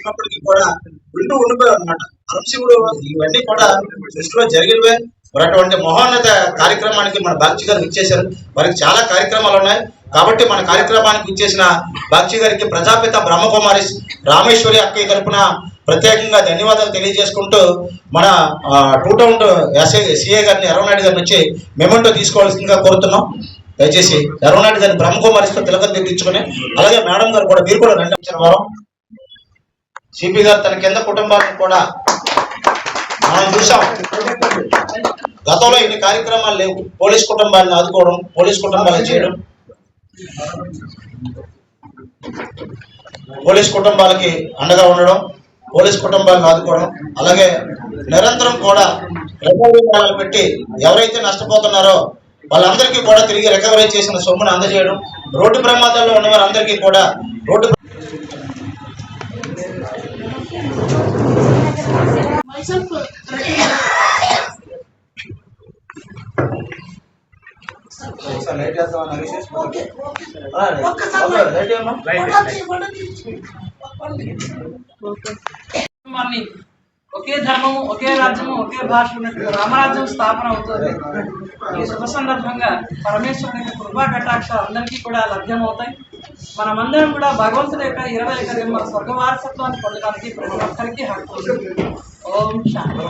ఇప్పటికీ కూడా వింటూ ఉండిపోయారు అనమాట. అంశివుడు ఇవన్నీ కూడా దృష్టిలో జరిగినవే. మరి అటువంటి మహోన్నత కార్యక్రమానికి మన బాక్షి గారు ఇచ్చేశారు. వారికి చాలా కార్యక్రమాలు ఉన్నాయి కాబట్టి మన కార్యక్రమానికి ఇచ్చేసిన బాక్షి గారికి ప్రజాపిత బ్రహ్మకుమారి రామేశ్వరి అక్కయ్య తరపున ప్రత్యేకంగా ధన్యవాదాలు తెలియజేసుకుంటూ మన టూ టౌన్ సిఏ గారిని ఎర్రనాయుడు గారిని వచ్చి మెమెంటో తీసుకోవాల్సిందిగా కోరుతున్నాం. దయచేసి ఎర్రనాయుడు గారిని బ్రహ్మకుమారితో తిలకం తెప్పించుకుని, అలాగే మేడం గారు కూడా మీరు కూడా రండి. వారం సిపి గారు తన కింద కుటుంబాలను కూడా మనం చూసాం. గతంలో ఇన్ని కార్యక్రమాలు లేవు. పోలీస్ కుటుంబాలను ఆదుకోవడం, పోలీస్ కుటుంబాలను చేయడం, పోలీస్ కుటుంబాలకి అండగా ఉండడం, పోలీస్ కుటుంబాలను ఆదుకోవడం, అలాగే నిరంతరం కూడా రికవరీ మేళాలు పెట్టి ఎవరైతే నష్టపోతున్నారో వాళ్ళందరికీ కూడా తిరిగి రికవరీ చేసిన సొమ్మును అందజేయడం, రోడ్డు ప్రమాదాల్లో ఉన్న వారందరికీ కూడా రోడ్డు ఒకే ధర్మము, ఒకే రాజ్యము, ఒకే భాష ఉన్నట్టు రామరాజ్యం స్థాపన అవుతుంది. ఈ శుభ సందర్భంగా పరమేశ్వరుని కృపా కటాక్షాలు అందరికీ కూడా లభ్యమవుతాయి. మనమందరం కూడా భగవంతుడి యొక్క 21 జన్మ స్వర్గ వారసత్వాన్ని పొందడానికి ప్రతి ఒక్కరికి హక్కు ఉంది. ఓం శాంతి.